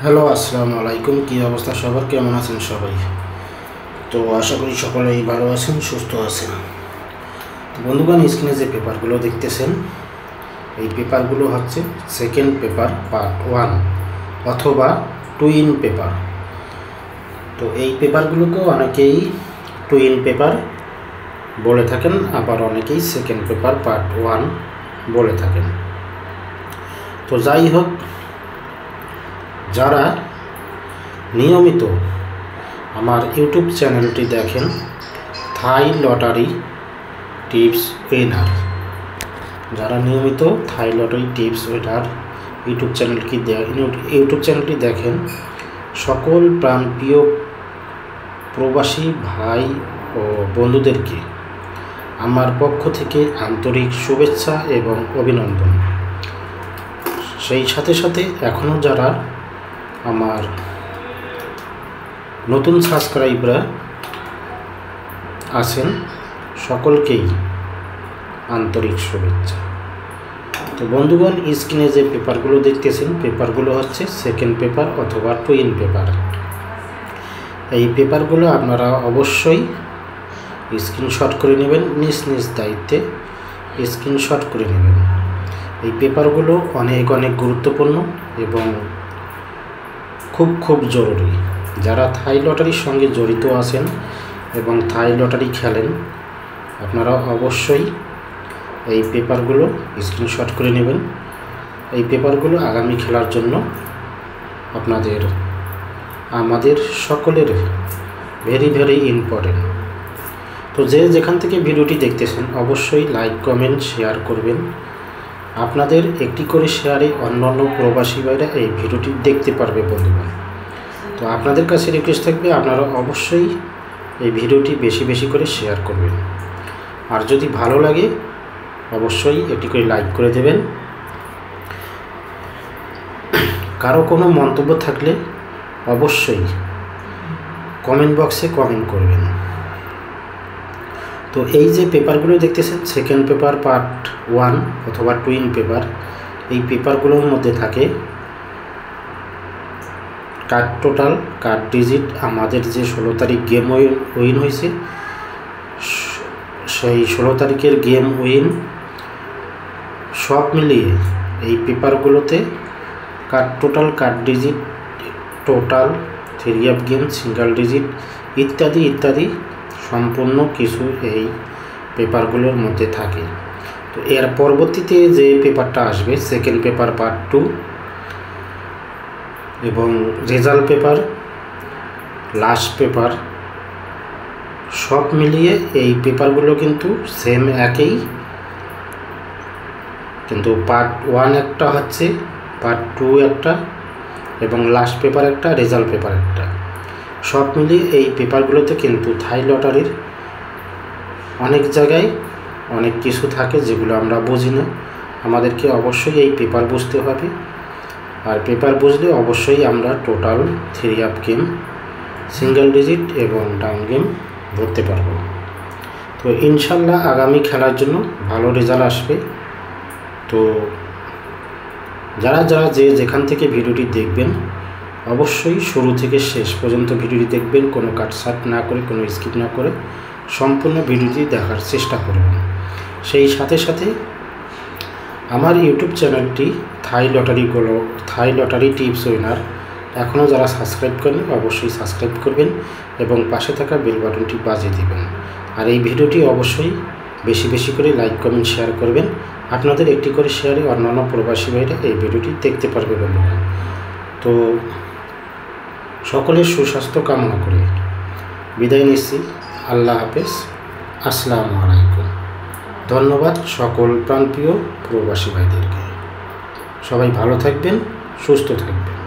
Hello, আসসালামু আলাইকুম। কী অবস্থা সবার? কেমন আছেন সবাই? তো আশা করি সকলেই ভালো আছেন, সুস্থ আছেন। তো বন্ধুগণ, স্ক্রিনে যে পেপারগুলো দেখতেছেন, এই পেপারগুলো হচ্ছে সেকেন্ড পেপার পার্ট 1 অথবা টুইন পেপার। তো এই পেপারগুলোকেও অনেকেই টুইন পেপার বলে থাকেন, আবার অনেকেই সেকেন্ড পেপার পার্ট 1 বলে থাকেন। তো যাই হোক, যারা নিয়মিত আমার ইউটিউব চ্যানেলটি দেখেন, থাই লটারি টিপস উইনার, যারা নিয়মিত থাই লটারি টিপস উইনার ইউটিউব চ্যানেলটি দেখেন, সকল প্রাণপ্রিয় প্রবাসী ভাই ও বন্ধুদেরকে আমার পক্ষ থেকে আন্তরিক শুভেচ্ছা এবং অভিনন্দন। সেই সাথে সাথে এখনও যারা আমার নতুন সাবস্ক্রাইবরা আছেন, সকলকেই আন্তরিক শুভেচ্ছা। তো বন্ধুগণ, স্ক্রিনে যে পেপারগুলো দেখতেছেন, পেপারগুলো হচ্ছে সেকেন্ড পেপার অথবা টুইন পেপার। এই পেপারগুলো আপনারা অবশ্যই স্ক্রিনশট করে নেবেন, নিজ নিজ দায়িত্বে স্ক্রিনশট করে নেবেন। এই পেপারগুলো অনেক অনেক গুরুত্বপূর্ণ এবং খুব জরুরি। যারা থাই লটারির সঙ্গে জড়িত আছেন এবং থাই লটারি খেলেন, আপনারা অবশ্যই এই পেপারগুলো স্ক্রিনশট করে নেবেন। এই পেপারগুলো আগামী খেলার জন্য আমাদের সকলের ভেরি ইম্পর্টেন্ট। তো যে যেখান থেকে ভিডিওটি দেখতেছেন, অবশ্যই লাইক, কমেন্ট, শেয়ার করবেন। আপনাদের একটি করে শেয়ারে অন্যান্য প্রবাসী ভাইরা এই ভিডিওটি দেখতে পারবে বন্ধুগণ। তো আপনাদের কাছে রিকোয়েস্ট থাকবে, আপনারা অবশ্যই এই ভিডিওটি বেশি করে শেয়ার করবেন। আর যদি ভালো লাগে, অবশ্যই একটি করে লাইক করে দেবেন। কারো কোনো মন্তব্য থাকলে অবশ্যই কমেন্ট বক্সে কমেন্ট করবেন। তো এই যে পেপারগুলো দেখতেছেন, সেকেন্ড পেপার পার্ট 1 অথবা টুইন পেপার, এই পেপারগুলোর মধ্যে থাকে কার্ড টোটাল, কার্ড ডিজিট, আমাদের যে 16 তারিখ গেম উইন হয়েছে, সেই 16 তারিখের গেম উইন সব মিলিয়ে এই পেপারগুলোতে card total, card digit, total, three of game, single digit ইত্যাদি সম্পূর্ণ কিছু এই পেপারগুলোর মধ্যে থাকে। তো এর পরবর্তীতে যে পেপারটা আসবে, সেকেন্ড পেপার পার্ট 2 এবং রেজাল্ট পেপার, লাস্ট পেপার, সব মিলিয়ে এই পেপারগুলো কিন্তু সেম একই, কিন্তু পার্ট 1 একটা হচ্ছে, পার্ট 2 একটা, এবং লাস্ট পেপার একটা, রেজাল্ট পেপার একটা। সব মিলিয়ে এই পেপারগুলোতে কিন্তু থাই লটারির অনেক জায়গায় অনেক কিছু থাকে যেগুলো আমরা বুঝি না। আমাদেরকে অবশ্যই এই পেপার বুঝতে হবে, আর পেপার বুঝলে অবশ্যই আমরা total, three of game, single digit এবং ডাউন গেম ধরতে পারবো। তো ইনশাল্লাহ আগামী খেলার জন্য ভালো রেজাল্ট আসবে। তো যারা যেখান থেকে ভিডিওটি দেখবেন, অবশ্যই শুরু থেকে শেষ পর্যন্ত ভিডিওটি দেখবেন, কোনো কাটছাট না করে, কোনো স্কিপ না করে সম্পূর্ণ ভিডিওটি দেখার চেষ্টা করবেন। সেই সাথে আমার ইউটিউব চ্যানেলটি থাই লটারি টিপস উইনার এখনও যারা সাবস্ক্রাইব করেন, অবশ্যই সাবস্ক্রাইব করবেন এবং পাশে থাকা বেল বাটনটি বাজিয়ে দিবেন। আর এই ভিডিওটি অবশ্যই বেশি করে লাইক, কমেন্ট, শেয়ার করবেন। আপনাদের একটি করে শেয়ারে অন্যান্য প্রবাসী ভাইরা এই ভিডিওটি দেখতে পারবে বন্ধুরা। তো সকলের সুস্বাস্থ্য কামনা করে বিদায় নিচ্ছি। আল্লাহ হাফেজ, আসসালামু আলাইকুম। ধন্যবাদ সকল প্রাণপ্রিয় প্রবাসী ভাইদেরকে। সবাই ভালো থাকবেন, সুস্থ থাকবেন।